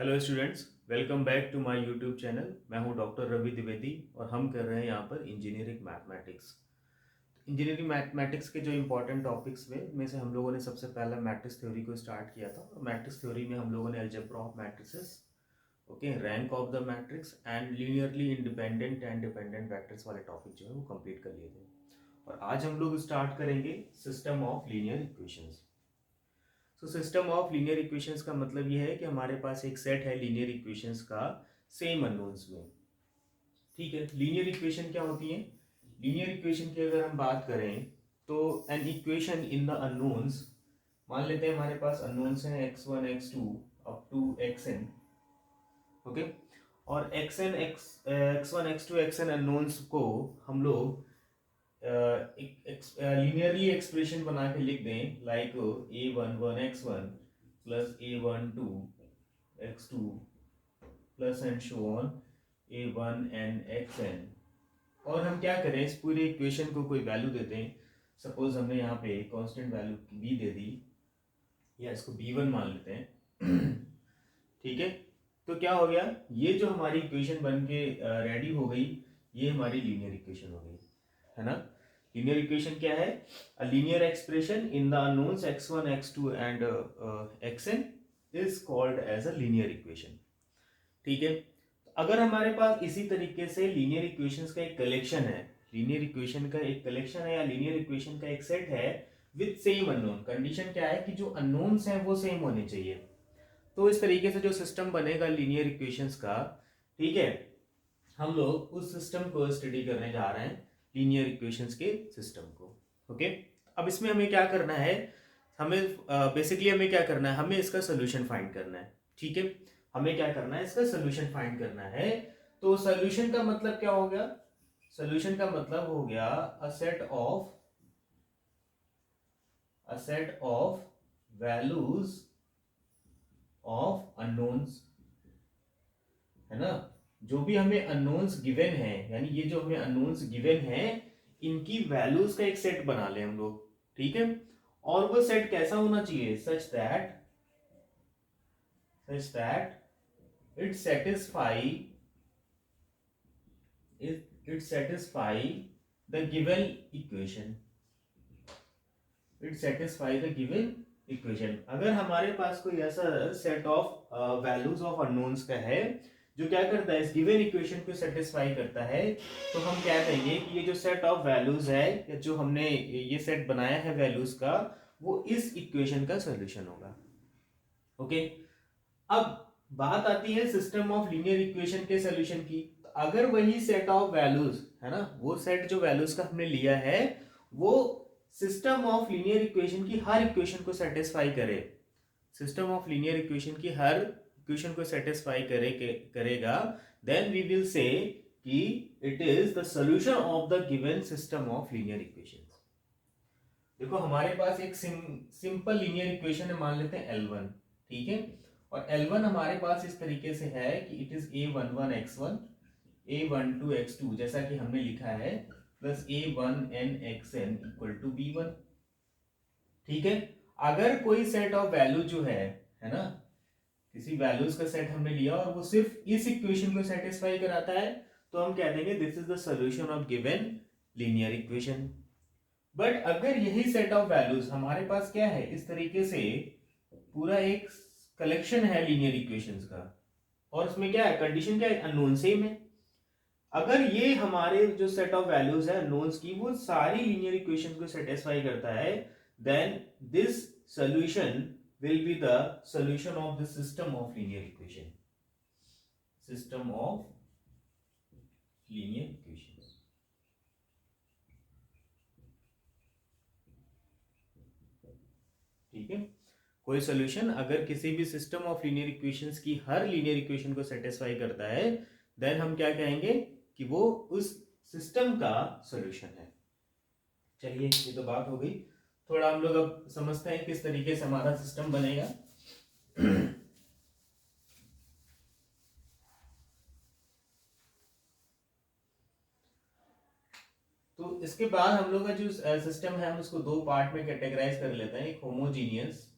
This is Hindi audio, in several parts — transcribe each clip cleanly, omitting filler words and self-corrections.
Hello students, welcome back to my YouTube channel. मैं हूं डॉक्टर रवि द्विवेदी और हम कर रहे हैं यहाँ पर इंजीनियरिंग मैथमेटिक्स। इंजीनियरिंग मैथमेटिक्स के जो इंपॉर्टेंट टॉपिक्स में से हम लोगों ने सबसे पहला मैट्रिक्स थ्योरी को स्टार्ट किया था। और मैट्रिक्स थ्योरी में हम लोगों ने algebra of matrices, okay, rank of the matrix and linearly independent and dependent vectors वाले टॉपिक जो है वो कंप्लीट कर लिए थे। और आज हम लोग स्टार्ट करेंगे सिस्टम ऑफ लीनियर इक्वेशंस। तो सिस्टम ऑफ लीनियर इक्वेशंस का मतलब ये है कि हमारे पास एक सेट है लीनियर इक्वेशंस का सेम अननोन्स में। ठीक है, लीनियर इक्वेशन क्या होती है? लीनियर इक्वेशन की अगर हम बात करें तो an equation in the unknowns, मान लेते हैं हमारे पास अननोन्स हैं x1 x2 up to xn, okay. और x1 x2 xn अननोन्स को हम लोग लीनियरली एक्सप्रेशन बना के लिख दें, like a11 x1 plus a12 x2 plus and so on a1n xn। और हम क्या करें, इस पूरे इक्वेशन को कोई वैल्यू देते हैं। सपोज हमने यहाँ पे कांस्टेंट वैल्यू b दे दी, या इसको b1 मान लेते हैं। ठीक है, तो क्या हो गया, ये जो हमारी इक्वेशन बन के रेडी हो गई, ये हमारी लीनियर इक्वेशन हो गई, है ना। लीनियर इक्वेशन क्या है? A linear expression in the unknowns x1 x2 and xn is called as a linear equation. ठीक है, अगर हमारे पास इसी तरीके से लीनियर इक्वेशंस का एक कलेक्शन है, लीनियर इक्वेशन का एक कलेक्शन है या लीनियर इक्वेशन का एक सेट है विद सेम अननोन, कंडीशन क्या है कि जो अननोन्स हैं वो सेम होने चाहिए। तो इस तरीके से जो सिस्टम बनेगा लीनियर इक्वेशंस का, ठीक है, हम लोग उस सिस्टम को स्टडी करने जा रहे हैं, लीनियर इक्वेशंस के सिस्टम को। ओके, अब इसमें हमें क्या करना है, हमें बेसिकली हमें क्या करना है, हमें इसका सोल्यूशन फाइंड करना है। ठीक है, हमें क्या करना है, इसका सोल्यूशन फाइंड करना है। तो सोल्यूशन का मतलब क्या हो गया? सोल्यूशन का मतलब हो गया a set of values of unknowns, है ना। जो भी हमें अननोन्स गिवन है, यानी ये जो हमें अननोन्स गिवन है, इनकी वैल्यूज का एक सेट बना ले हम लोग। ठीक है, और वो सेट कैसा होना चाहिए? Such that it satisfy it satisfy the given equation. It satisfy the given equation. अगर हमारे पास कोई ऐसा set of values of unknowns का है जो क्या करता है, इस गिवन इक्वेशन को सेटिस्फाई करता है, तो हम क्या कहेंगे कि ये जो सेट ऑफ वैल्यूज है, या जो हमने ये सेट बनाया है वैल्यूज का, वो इस इक्वेशन का सॉल्यूशन होगा। ओके, अब बात आती है सिस्टम ऑफ लीनियर इक्वेशन के सॉल्यूशन की। तो अगर वही सेट ऑफ वैल्यूज है ना, वो सेट जो वैल्यूज का हमने लिया है, वो सिस्टम ऑफ लीनियर इक्वेशन की हर इक्वेशन को सेटिस्फाई करे, सिस्टम ऑफ लीनियर इक्वेशन की हर इक्वेशन को सेटिस्फाई करेगा, देन वी विल से कि it is the solution of the given system of linear equations. देखो हमारे पास एक सिंपल लीनियर इक्वेशन है, मान लेते हैं L1। ठीक है, और L1 हमारे पास इस तरीके से है कि it is a11 x1 a12 x2, जैसा कि हमने लिखा है, plus a1n xn equal to b1। ठीक है, अगर कोई सेट ऑफ वैल्यू जो है ना, किसी वैल्यूज का सेट हमने लिया और वो सिर्फ इस इक्वेशन को सेटिस्फाई कराता है, तो हम कह देंगे this is the solution of given linear equation. But अगर यही सेट ऑफ वैल्यूज हमारे पास क्या है, इस तरीके से पूरा एक कलेक्शन है लीनियर इक्वेशंस का, और उसमें क्या है, कंडीशन क्या है, अननोन सेम है। अगर ये हमारे जो सेट ऑफ वैल्यूज है अननोन्स की, वो सारी लीनियर इक्वेशंस को सेटिस्फाई करता है, then this solution will be the solution of the system of linear equation, system of linear equations। ठीक है, कोई सॉल्यूशन अगर किसी भी सिस्टम ऑफ लीनियर इक्वेशंस की हर लीनियर इक्वेशन को सेटिस्फाई करता है, देन हम क्या कहेंगे कि वो उस सिस्टम का सॉल्यूशन है। चलिए, ये तो बात हो गई। थोड़ा हम लोग अब समझते हैं किस तरीके से हमारा सिस्टम बनेगा। तो इसके बाद हम लोग का जो सिस्टम है, हम उसको दो पार्ट में कैटेगराइज कर लेते हैं, एक homogeneous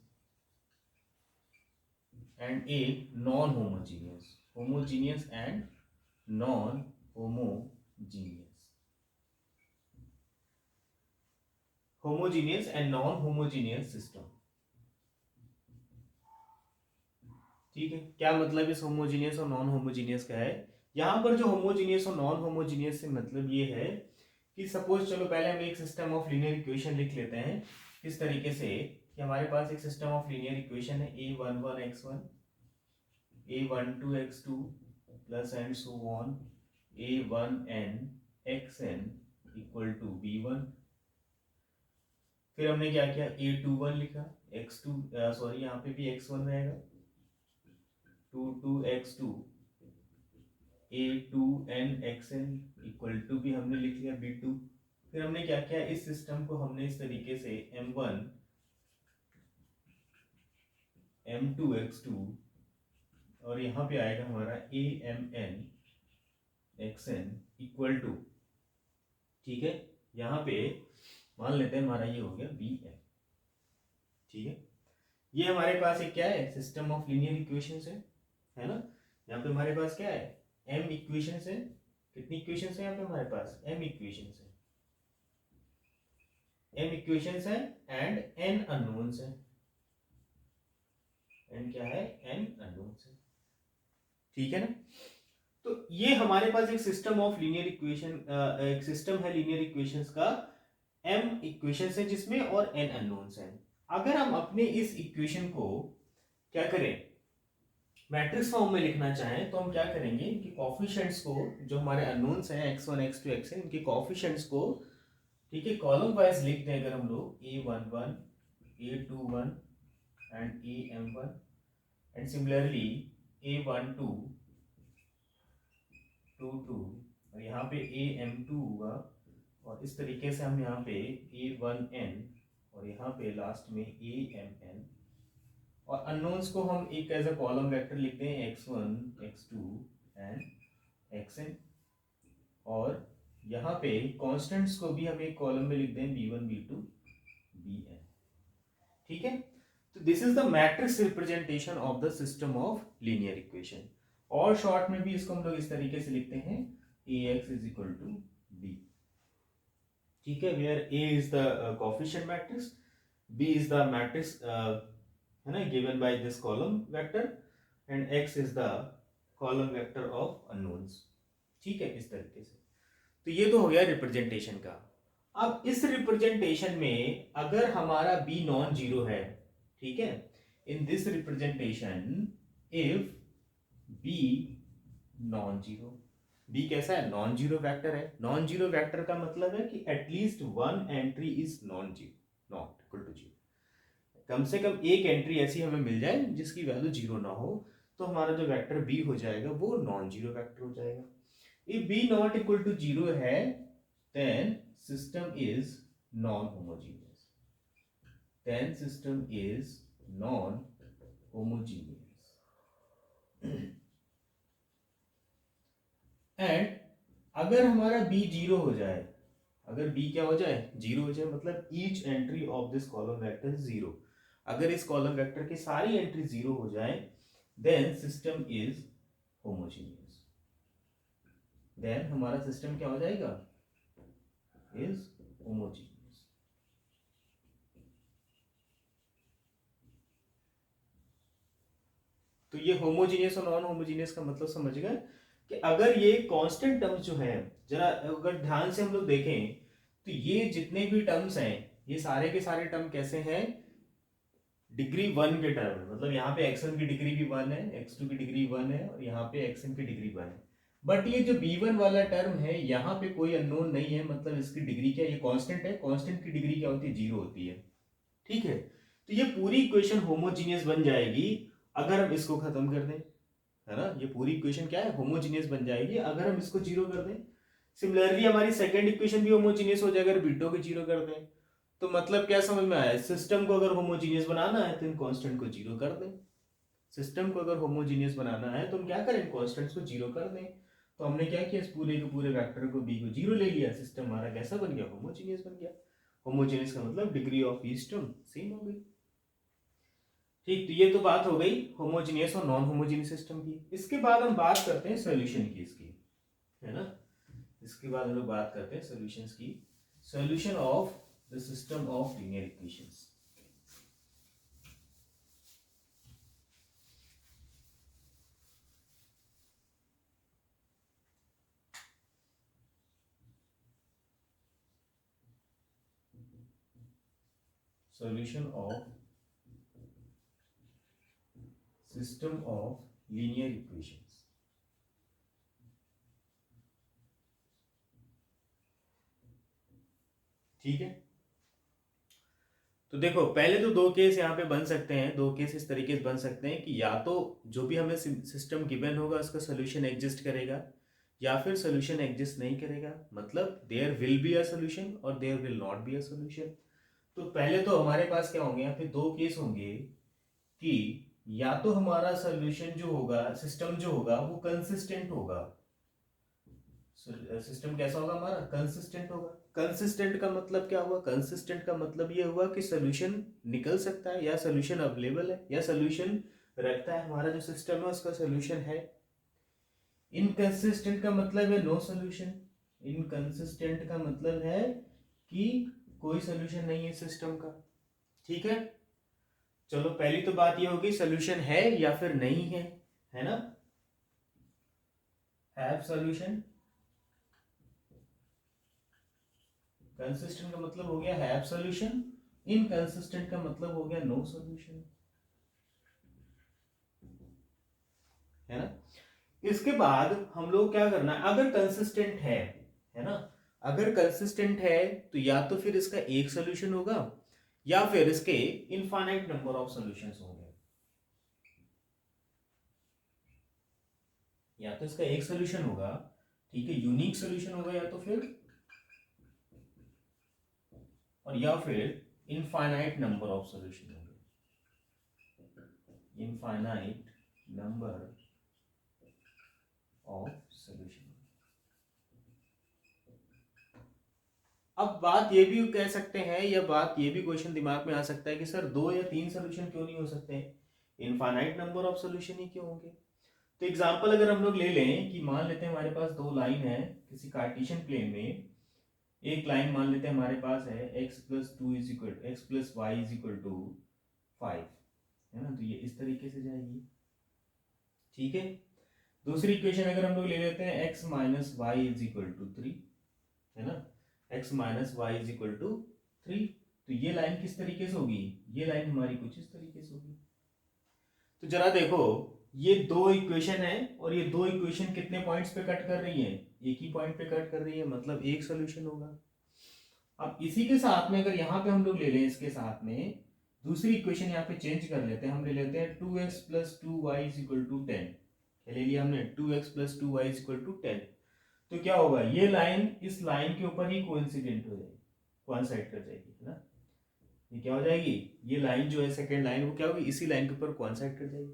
and A non-homogeneous, homogeneous and non-homogeneous, homogeneous and non-homogeneous system। ठीक है, क्या मतलब इस होमोजीनियस और नॉन होमोजीनियस का है? यहाँ पर जो होमोजीनियस और नॉन होमोजीनियस से मतलब ये है कि सपोज चलो पहले हम एक सिस्टम ऑफ लीनियर इक्वेशन लिख लेते हैं किस तरीके से कि हमारे पास एक सिस्टम ऑफ लीनियर इक्वेशन है a11x1 a12x2 plus and so on a1n xn equal to b1। फिर हमने क्या किया, a21 लिखा, x2 सॉरी यहाँ पे भी x1 रहेगा, 2x2 a2n xn equal to भी हमने लिख लिया b2। फिर हमने क्या किया, इस सिस्टम को हमने इस तरीके से m1 m2 x2 और यहाँ पे आएगा हमारा amn xn इक्वल टू, ठीक है, यहाँ पे मान लेते हैं हमारा ये हो गया bn। ठीक है, ये हमारे पास एक क्या है, सिस्टम ऑफ लीनियर इक्वेशंस है ना। यहाँ पे हमारे पास क्या है, m इक्वेशंस है। कितनी इक्वेशंस है यहाँ पे हमारे पास, m इक्वेशंस है, m इक्वेशंस है एंड n अननोन्स है। n क्या है, n अननोन्स है। ठीक है ना। तो ये हमारे पास एक सिस्टम ऑफ लीनियर इक्वेशन, एक सिस्टम है लीनियर इक्वेशंस का, m इक्वेशंस है जिसमें और n अननोन्स है। अगर हम अपने इस इक्वेशन को क्या करें, मैट्रिक्स फॉर्म में लिखना चाहें तो हम क्या करेंगे कि कोफिशिएंट्स को, जो हमारे अननोन्स हैं x1 x2 xn, इनके कोफिशिएंट्स को, ठीक है, कॉलम वाइज लिख दें अगर हम लोग a11 a21 and am1 and similarly a12 22 और यहाँ पे am2 हुआ और इस तरीके से हम यहाँ पे a1n और यहाँ पे लास्ट में amn और अननोन्स को हम एक एज अ कॉलम वेक्टर लिखते हैं x1 x2 एंड xn और यहाँ पे कांस्टेंट्स को भी हम एक कॉलम में लिख दें b1 b2 bn। ठीक है, तो this is the matrix representation of the system of linear equation. और शॉर्ट में भी इसको हम लोग इस तरीके से लिखते हैं ax is equal to b। ठीक है, where a is the coefficient matrix, b is the matrix है ना given by this column vector and x is the column vector of unknowns. ठीक है, इस तरीके से। तो ये तो हो गया रिप्रेजेंटेशन का। अब इस रिप्रेजेंटेशन में अगर हमारा b नॉन जीरो है, ठीक है, in this representation if b non zero, b कैसा है, नॉन जीरो वेक्टर है। नॉन जीरो वेक्टर का मतलब है कि at least one entry is non zero, not equal to zero. कम से कम एक एंट्री ऐसी हमें मिल जाए जिसकी वैल्यू जीरो ना हो, तो हमारा जो वेक्टर b हो जाएगा वो नॉन जीरो वेक्टर हो जाएगा। If b not equal to zero है then system is non-homogeneous, then system is non-homogeneous and अगर हमारा b जीरो हो जाए, अगर b क्या हो जाए, जीरो हो जाए, मतलब each entry of this column vector zero, अगर इस कॉलम वेक्टर की सारी एंट्री जीरो हो जाए then system is homogeneous. Then हमारा सिस्टम क्या हो जाएगा, इज होमोजीनियस। तो ये होमोजीनियस और नॉन होमोजीनियस का मतलब समझ गए कि अगर ये कांस्टेंट टर्म्स जो है, जरा अगर ध्यान से हम लोग देखें तो ये जितने भी टर्म्स हैं ये सारे के सारे टर्म कैसे हैं, डिग्री वन के टर्म है। मतलब यहाँ पे x1 की डिग्री भी वन है, x2 की डिग्री वन है और यहाँ पे xn की डिग्री वन है। बट ये जो b1 वाला टर्म है यहाँ पे कोई अननोन नहीं है, मतलब इसकी डिग्री क्या, ये कांस्टेंट है, कांस्टेंट की डिग्री क्या होती है, जीरो होती है। ठीक है, तो ये पूरी इक्वेशन होमोजीनियस बन जाएगी अगर हम इसको खत्म कर दें, है ना। ये पूरी इक्वेशन क्या है, होमोजीनियस बन जाएगी अगर हम इसको जीरो कर दें। सिमिलरली हमारी सेकंड इक्वेशन भी होमोजीनियस हो जाएगा अगर बीटो को जीरो कर दें। तो मतलब क्या समझ में आया, सिस्टम को अगर होमोजीनियस बनाना है तो इन कांस्टेंट को जीरो कर दें। सिस्टम को अगर होमोजीनियस बनाना है तो हम क्या करें, कांस्टेंट्स को जीरो कर दें। तो हमने क्या किया, इस पूरे के पूरे वेक्टर को b को जीरो ले लिया, सिस्टम हमारा कैसा बन गया, होमोजीनियस बन गया। होमोजीनियस का मतलब degree of each term same हो गई। ठीक, तो ये तो बात हो गई होमोजीनियस और नॉन होमोजीनियस सिस्टम की। इसके बाद हम बात करते हैं सॉल्यूशन की इसकी, है ना। इसके बाद हम लोग बात करते हैं सॉल्यूशंस की। Solution of the system of linear equations. Solution of system of linear equations. ठीक है, तो देखो पहले तो दो केस यहाँ पे बन सकते हैं, दो केस इस तरीके से बन सकते हैं कि या तो जो भी हमें सिस्टम गिवन होगा उसका सोल्यूशन एग्जिस्ट करेगा, या फिर सोल्यूशन एग्जिस्ट नहीं करेगा, मतलब there will be a solution और there will not be a solution. तो पहले तो हमारे पास क्या होंगे, यहाँ पे दो केस होंगे कि या तो हमारा सोल्यूशन जो होगा, सिस्टम जो होगा वो कंसिस्टेंट होगा। सिस्टम कैसा होगा हमारा, कंसिस्टेंट होगा। कंसिस्टेंट का मतलब क्या हुआ, कंसिस्टेंट का मतलब ये हुआ कि सोल्यूशन निकल सकता है या सोल्यूशन अवेलेबल है या सोल्यूशन रखता है, हमारा जो सिस्टम है उसका सोल्यूशन है। इनकंसिस्टेंट का मतलब है नो सोल्यूशन। इनकंसिस्टेंट का मतलब है कि कोई सोल्यूशन नहीं है सिस्टम का। ठीक है, चलो पहली तो बात ये होगी सोल्यूशन है या फिर नहीं है ना। हैव सोल्यूशन, कंसिस्टेंट का मतलब हो गया हैव सॉल्यूशन, इनकंसिस्टेंट का मतलब हो गया नो सॉल्यूशन, है ना। इसके बाद हम लोग क्या करना है, अगर कंसिस्टेंट है ना, अगर कंसिस्टेंट है तो या तो फिर इसका एक सॉल्यूशन होगा या फिर इसके इनफाइनाइट नंबर ऑफ सॉल्यूशंस होंगे। या तो इसका एक सॉल्यूशन होगा, ठीक है, यूनिक सॉल्यूशन होगा, या तो फिर और या फिर इनफाइनाइट नंबर ऑफ सॉल्यूशन होंगे। Infinite number of solution. अब बात ये भी कह सकते हैं, या बात ये भी क्वेश्चन दिमाग में आ सकता है कि सर दो या तीन सॉल्यूशन क्यों नहीं हो सकते, इनफाइनाइट नंबर ऑफ सॉल्यूशन ही क्यों होंगे। तो एग्जांपल अगर हम लोग ले लें कि मान लेते हैं हमारे पास दो लाइन है किसी कार्टेशियन प्लेन में। एक लाइन मान लेते हैं हमारे पास है x plus two is equal x plus y is equal to 5, है ना, तो ये इस तरीके से जाएगी। ठीक है, दूसरी इक्वेशन अगर हम लोग ले लेते हैं x minus y is equal to 3, है ना, x minus y is equal to 3, तो ये लाइन किस तरीके से होगी, ये लाइन हमारी कुछ इस तरीके से होगी। तो जरा देखो, ये दो इक्वेशन है और ये दो इक्वेशन कितने पॉइंट्स पे कट कर रही है, एक ही पॉइंट पे कट कर रही है, मतलब एक सोल्यूशन होगा। अब इसी के साथ में अगर यहाँ पे हम लोग ले लें, इसके साथ में दूसरी इक्वेशन यहाँ पे चेंज कर लेते हैं, हम ले लेते हैं 2x plus two y is equal to 10, ले लिया हमने 2x plus two y is equal to 10। तो क्या होगा, ये लाइन इस लाइन के ऊपर ही कोइंसिडेंट हो जाएगी, कोइंसाइड कर जाएगी, है ना। ये क्या हो जाएगी, ये लाइन जो है सेकंड लाइन वो क्या होगी, इसी लाइन के ऊपर कोइंसाइड कर जाएगी।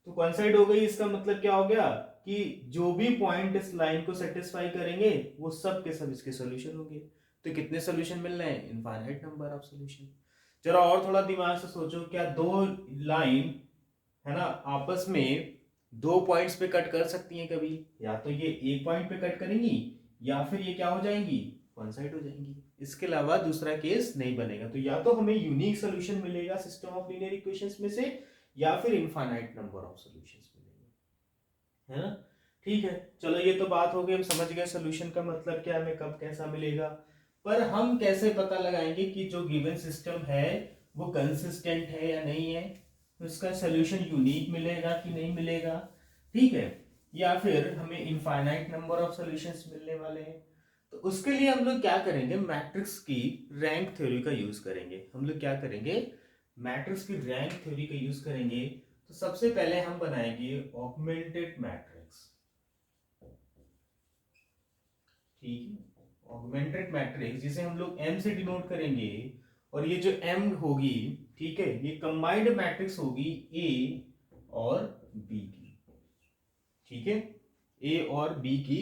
तो कोइंसाइड हो गई, इसका मतलब क्या हो गया कि जो भी पॉइंट इस लाइन को सेटिस्फाई करेंगे वो सब के सब इसके सॉल्यूशन होंगे। तो कितने सॉल्यूशन मिल रहे हैं, इनफाइनाइट नंबर ऑफ सॉल्यूशन। जरा और थोड़ा दिमाग से सोचो, क्या दो लाइन है ना आपस में दो पॉइंट्स पे कट कर सकती हैं कभी, या तो ये एक पॉइंट पे कट करेंगी या फिर ये क्या हो जाएंगी, कोइंसाइड हो जाएंगी। इसके अलावा दूसरा केस नहीं बनेगा। तो या तो हमें यूनिक सोल्यूशन मिलेगा सिस्टम ऑफ लीनियर इक्वेशंस में से, या फिर इनफाइनाइट नंबर ऑफ सॉल्यूशंस मिलेंगे, है ना। ठीक है, चलो ये तो बात हो गई, हम समझ गए सोल्यूशन का मतलब क्या, हमें कब कैसा मिलेगा। पर हम कैसे पता लगाएंगे कि जो गिवन सिस्टम है वो कंसिस्टेंट है या नहीं है, उसका सोल्यूशन यूनिक मिलेगा कि नहीं मिलेगा, ठीक है, या फिर हमें इनफाइनाइट नंबर ऑफ सॉल्यूशंस मिलने वाले हैं। तो उसके लिए हम लोग क्या करेंगे, मैट्रिक्स की रैंक थ्योरी का यूज करेंगे। हम लोग क्या करेंगे, मैट्रिक्स की रैंक थ्योरी का यूज करेंगे। तो सबसे पहले हम बनाएंगे ऑगमेंटेड मैट्रिक्स, ठीक है, ऑगमेंटेड मैट्रिक्स जिसे हम लोग m से डिनोट करेंगे, और ये जो m होगी, ठीक है, ये कंबाइंड मैट्रिक्स होगी a और b की, ठीक है, a और b की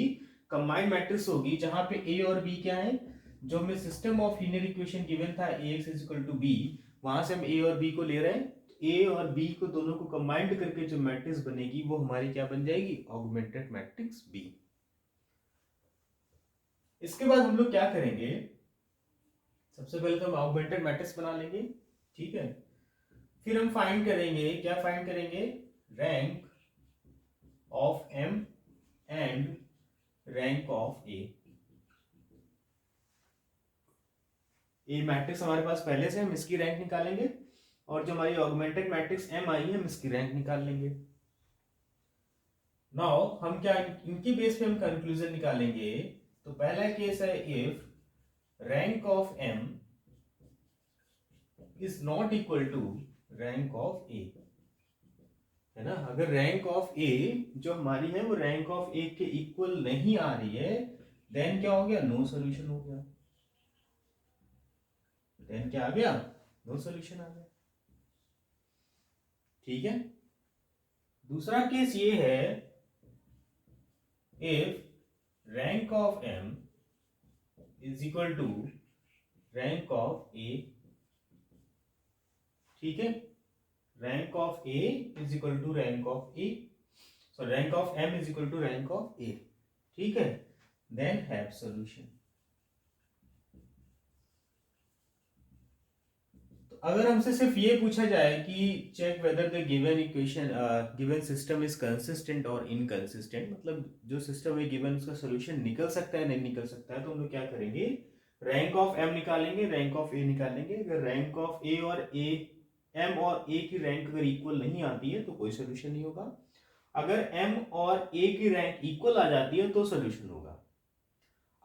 कंबाइंड मैट्रिक्स होगी, जहां पे a और b क्या है, जो हमें system of linear equation given था ax is equal to b, वहां से हम a और b को ले रहे हैं। ए और बी को दोनों को कंबाइंड करके जो मैट्रिक्स बनेगी वो हमारी क्या बन जाएगी, ऑगमेंटेड मैट्रिक्स बी। इसके बाद हम लोग क्या करेंगे, सबसे पहले तो हम ऑगमेंटेड मैट्रिक्स बना लेंगे, ठीक है। फिर हम फाइंड करेंगे, क्या फाइंड करेंगे, rank of M and rank of A. A matrix हमारे पास पहले से, हम इसकी रैंक निकालेंगे, और जो हमारी ऑगमेंटेड मैट्रिक्स एम आई है हम इसकी रैंक निकाल लेंगे। नाउ हम क्या इनकी बेस पे हम कंक्लूजन निकालेंगे। तो पहला केस है, if rank of M is not equal to rank of A, है ना। अगर रैंक ऑफ ए जो हमारी है वो रैंक ऑफ ए के इक्वल नहीं आ रही है, देन क्या हो गया, नो सॉल्यूशन हो गया। देन क्या आ गया, नो सॉल्यूशन आ गया, ठीक है। दूसरा केस ये है, if rank of M is equal to rank of A, ठीक है। Rank of A is equal to rank of A, so rank of M is equal to rank of A, ठीक है। Then have solution. तो अगर हमसे सिर्फ ये पूछा जाए कि check whether the given equation given system is consistent और इनकंसिस्टेंट, मतलब जो सिस्टम है गिवन उसका सॉल्यूशन निकल सकता है नहीं निकल सकता है, तो हम लोग क्या करेंगे, रैंक ऑफ एम निकालेंगे, रैंक ऑफ ए निकालेंगे। अगर रैंक ऑफ ए और ए, एम और ए की रैंक अगर इक्वल नहीं आती है तो कोई सोल्यूशन नहीं होगा। अगर एम और ए की रैंक इक्वल आ जाती है तो सोल्यूशन होगा।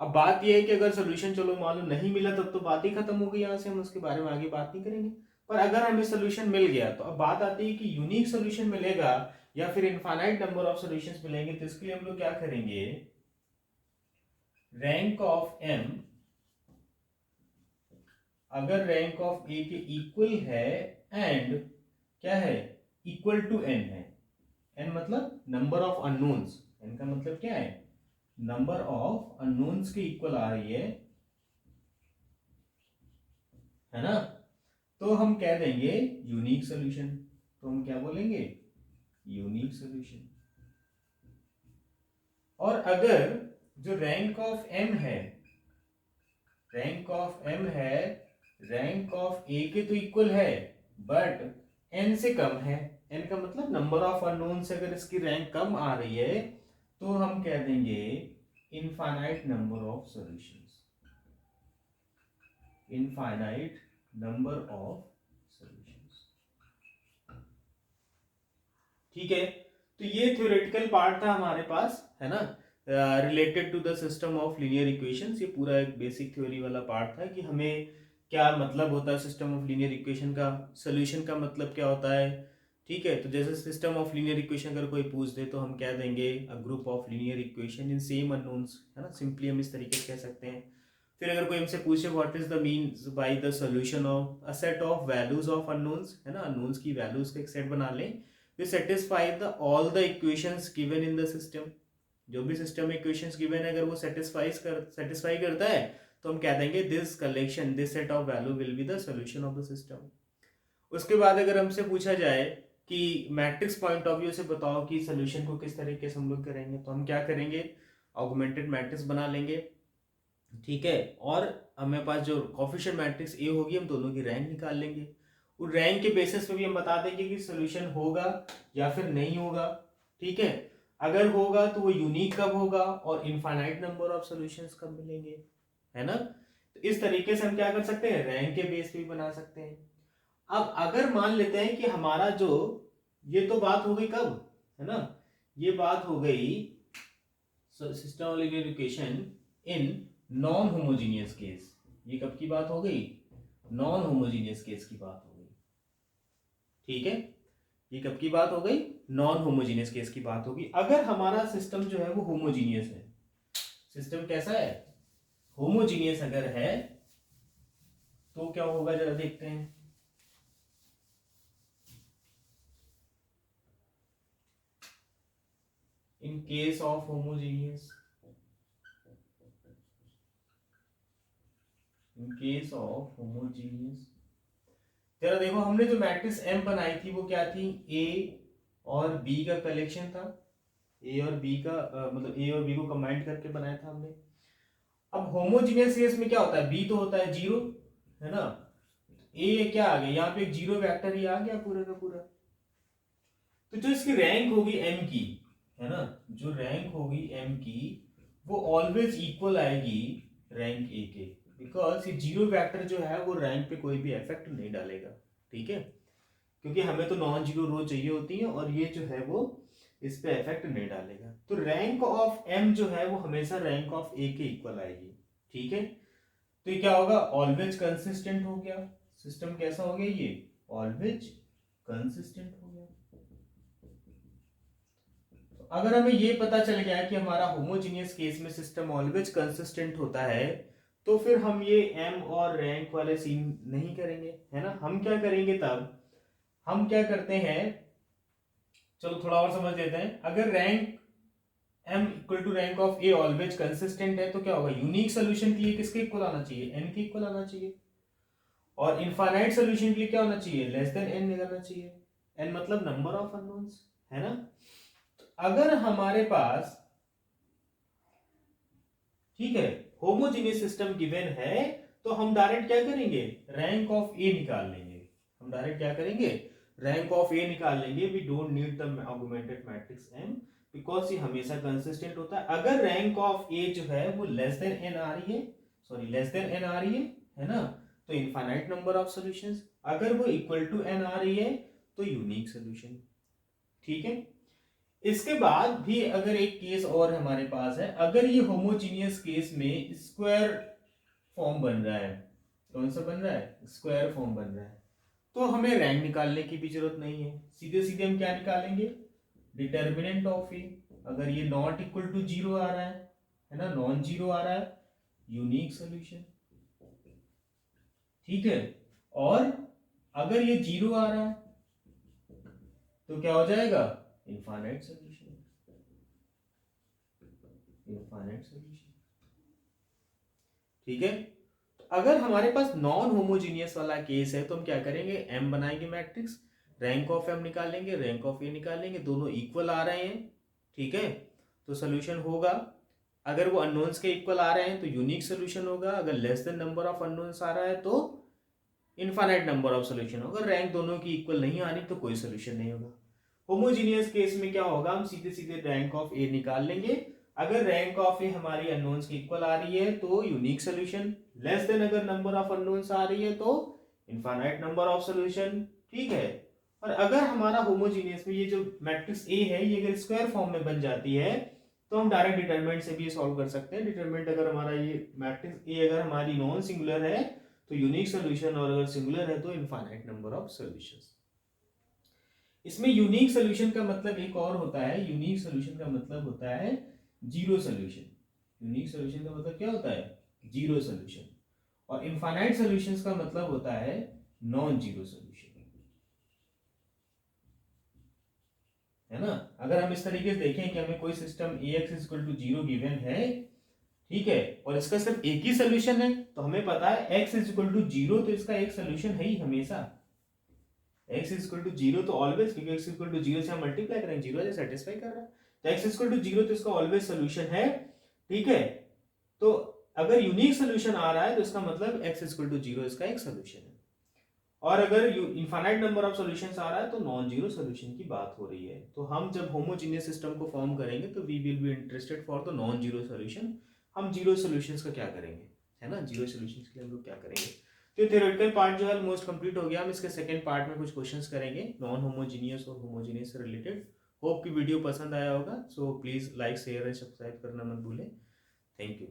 अब बात यह है कि अगर सोल्यूशन चलो मान लो नहीं मिला तब तो बात ही खत्म हो गई, यहाँ से हम उसके बारे में आगे बात नहीं करेंगे। पर अगर हमें सोल्यूशन मिल गया तो अब बात आती है कि यूनिक सोल्यूशन मिलेगा या फिर इनफाइनाइट नंबर ऑफ सॉल्यूशंस मिलेंगे। तो इसके लिए हम लोग क्या करेंगे, रैंक ऑफ एम अगर रैंक ऑफ ए के इक्वल है एंड क्या है, इक्वल टू एन है, एन मतलब नंबर ऑफ अननोन्स, एन का मतलब क्या है, नंबर ऑफ अननोन्स के इक्वल आ रही है ना, तो हम कह देंगे यूनिक सॉल्यूशन। तो हम क्या बोलेंगे, यूनिक सॉल्यूशन। और अगर जो रैंक ऑफ एम है, रैंक ऑफ एम है रैंक ऑफ ए के तो इक्वल है बट एन से कम है, एन का मतलब नंबर ऑफ अननोन से अगर इसकी रैंक कम आ रही है तो हम कह देंगे infinite number of solutions, infinite number of solutions, ठीक है। तो ये थ्योरेटिकल पार्ट था हमारे पास, है ना, related to the system of linear equations. ये पूरा एक बेसिक थ्योरी वाला पार्ट था कि हमें क्या मतलब होता है सिस्टम ऑफ लीनियर इक्वेशन का, सोल्यूशन का मतलब क्या होता है, ठीक है। तो जैसे सिस्टम ऑफ लीनियर इक्वेशन अगर कोई पूछ दे तो हम क्या देंगे, a group of linear equation in same unknowns, है ना, सिंपली हम इस तरीके से कह सकते हैं। फिर अगर कोई हमसे पूछे what is the means by the solution of a set of values of unknowns, है ना, अननोन्स की वैल्यूज का एक सेट बना लें, v satisfy the all the equations given in the system. जो भी सिस्टम में इक्वेशंस गिवन है अगर वो सेटिस्फाई करता है तो हम कह देंगे this collection, this set of value will be the solution of the system. उसके बाद अगर हमसे पूछा जाए कि मैट्रिक्स पॉइंट ऑफ व्यू से बताओ कि सॉल्यूशन को किस तरीके से हम लोग करेंगे, तो हम क्या करेंगे, ऑगमेंटेड मैट्रिक्स बना लेंगे, ठीक है। और हमें पास जो कोफिशिएंट मैट्रिक्स ए होगी हम दोनों की रैंक निकाल लेंगे। उस रैंक के बेसिस पे भी हम बता देंगे कि सोल्यूशन होगा या फिर नहीं होगा, ठीक है। अगर होगा तो वो यूनिक कब होगा और इनफाइनाइट नंबर ऑफ सॉल्यूशंस कब मिलेंगे, है ना। तो इस तरीके से हम क्या कर सकते हैं, रैंक के बेस पे भी बना सकते हैं। अब अगर मान लेते हैं कि हमारा जो, ये तो बात हो गई कब, है ना, ये बात हो गई system of linear equation in non homogeneous case. ये कब की बात हो गई, नॉन होमोजीनियस केस की बात हो गई, ठीक है। ये कब की बात हो गई, नॉन होमोजीनियस केस की बात होगी। अगर हमारा सिस्टम जो है वो होमोजीनियस है, सिस्टम कैसा है, होमोजीनियस अगर है तो क्या होगा जरा देखते हैं। In case of homogeneous, in case of homogeneous जरा देखो, हमने जो मैट्रिक्स एम बनाई थी वो क्या थी, ए और बी का कलेक्शन था। ए और बी का मतलब ए और बी को कंबाइन करके बनाया था हमने। अब होमोजीनियस केस में क्या होता है, बी तो होता है जीरो, है ना, ए क्या आ गया, यहाँ पे एक जीरो वेक्टर ही आ गया पूरा का पूरा। तो जो इसकी रैंक होगी एम की, है ना, जो रैंक होगी एम की वो ऑलवेज इक्वल आएगी रैंक ए के, बिकॉज ये जीरो वेक्टर जो है वो रैंक पे कोई भी इफेक्ट नहीं डालेगा, ठीक है, क्योंकि हमें तो नॉन जीरो रो चाहिए होती है और ये जो है वो इस पे इफेक्ट नहीं डालेगा। तो रैंक ऑफ एम जो है वो हमेशा रैंक ऑफ ए के इक्वल आएगी, ठीक है। तो ये क्या होगा, ऑलवेज कंसिस्टेंट हो गया, सिस्टम कैसा हो गया, ये ऑलवेज कंसिस्टेंट हो गया। अगर हमें ये पता चल गया कि हमारा होमोजीनियस केस में सिस्टम ऑलवेज कंसिस्टेंट होता है, तो फिर हम ये एम और रैंक वाले सीन नहीं करेंगे, है ना। हम क्या करेंगे तब, हम क्या करते हैं, चलो थोड़ा और समझ लेते हैं। अगर rank M equal to rank of A always consistent है तो क्या होगा, यूनिक सोल्यूशन के लिए किसके इक्वल आना चाहिए, एन के इक्वल आना चाहिए, और इनफाइनाइट सोल्यूशन के लिए क्या होना चाहिए, लेस देन एन निकलना चाहिए। एन मतलब नंबर ऑफ अननोन्स, है ना। अगर हमारे पास, ठीक है, होमोजीनियस सिस्टम गिवन है तो हम डायरेक्ट क्या करेंगे, रैंक ऑफ ए निकाल लेंगे। हम डायरेक्ट क्या करेंगे, रैंक ऑफ ए निकाल लेंगे। We don't need the augmented matrix M, because ये हमेशा कंसिस्टेंट होता है। अगर रैंक ऑफ ए जो है वो लेस देन एन आ रही है, सॉरी लेस देन एन आ रही है ना, तो इनफाइनाइट नंबर ऑफ सॉल्यूशंस। अगर वो इक्वल टू एन आ रही है तो यूनिक सोल्यूशन, ठीक है। इसके बाद भी अगर एक केस और हमारे पास है, अगर ये होमोजीनियस केस में स्क्वायर फॉर्म बन रहा है, कौन सा बन रहा है, स्क्वायर फॉर्म बन रहा है, तो हमें रैंक निकालने की भी जरूरत नहीं है। सीधे सीधे हम क्या निकालेंगे, डिटर्मिनेंट ऑफ ए। अगर ये नॉट इक्वल टू जीरो आ रहा है ना, नॉन जीरो आ रहा है, यूनिक सोल्यूशन, ठीक है। और अगर ये जीरो आ रहा है तो क्या हो जाएगा, इनफाइनाइट सोल्यूशन, इनफाइनाइट सोल्यूशन, ठीक है। तो अगर हमारे पास नॉन होमोजीनियस वाला केस है तो हम क्या करेंगे, एम बनाएंगे मैट्रिक्स, रैंक ऑफ एम निकालेंगे, रैंक ऑफ ए निकालेंगे, दोनों इक्वल आ रहे हैं, ठीक है, तो सोल्यूशन होगा। अगर वो अननोन्स के इक्वल आ रहे हैं तो यूनिक सोल्यूशन होगा। अगर less than number of unknowns आ रहा है तो इनफाइनाइट नंबर ऑफ सोल्यूशन होगा। रैंक दोनों की इक्वल नहीं आ रही तो कोई सोल्यूशन नहीं होगा। होमोजीनियस केस में क्या होगा, हम सीधे सीधे रैंक ऑफ ए निकाल लेंगे। अगर रैंक ऑफ ए हमारी अननोन्स की इक्वल आ रही है तो यूनिक सोल्यूशन, लेस देन अगर नंबर ऑफ अननोन्स आ रही है तो इनफाइनाइट नंबर ऑफ सोल्यूशन, ठीक है। और अगर हमारा होमोजीनियस में ये जो मैट्रिक्स ए है ये अगर स्क्वायर फॉर्म में बन जाती है तो हम डायरेक्ट डिटरमिनेंट से भी सॉल्व कर सकते हैं। डिटरमिनेंट अगर हमारा ये मैट्रिक्स ए अगर हमारी नॉन सिंगुलर है तो यूनिक सोल्यूशन, और अगर सिंगुलर है तो इनफाइनाइट नंबर ऑफ सॉल्यूशंस। इसमें यूनिक सोल्यूशन का मतलब एक और होता है, यूनिक सोल्यूशन का मतलब होता है जीरो सोल्यूशन। यूनिक सोल्यूशन का मतलब क्या होता है, जीरो सोल्यूशन। और इनफाइनाइट सॉल्यूशंस का मतलब होता है नॉन जीरो सोल्यूशन, है ना। अगर हम इस तरीके से देखें कि हमें कोई system Ax equal to zero given है, ठीक है, और इसका सिर्फ एक ही सोल्यूशन है, तो हमें पता है x इक्वल टू जीरो, तो इसका एक सोल्यूशन है ही हमेशा। x इक्वल टू जीरो तो ऑलवेज, क्योंकि x इक्वल टू जीरो से हम मल्टीप्लाई करेंगे, जीरो से सेटिस्फाई कर रहा है, तो x इक्वल टू जीरो तो इसका ऑलवेज सोल्यूशन है, ठीक है। तो अगर यूनिक सोल्यूशन आ रहा है तो इसका मतलब x इक्वल टू जीरो इसका एक सोल्यूशन है। और अगर इनफाइनाइट नंबर ऑफ सॉल्यूशंस आ रहा है तो नॉन जीरो सॉल्यूशन की बात हो रही है। तो हम जब होमोजीनियस सिस्टम को फॉर्म करेंगे तो we will be interested for the non zero solution. हम जीरो सॉल्यूशंस का क्या करेंगे, है ना, जीरो सॉल्यूशंस के लिए हम लोग क्या करेंगे। तो थ्योरेटिकल पार्ट जो है ऑलमोस्ट कंप्लीट हो गया। हम इसके सेकंड पार्ट में कुछ क्वेश्चंस करेंगे नॉन होमोजीनियस और होमोजीनियस से रिलेटेड। होप की वीडियो पसंद आया होगा, so please like share and subscribe करना मत भूलें। Thank you.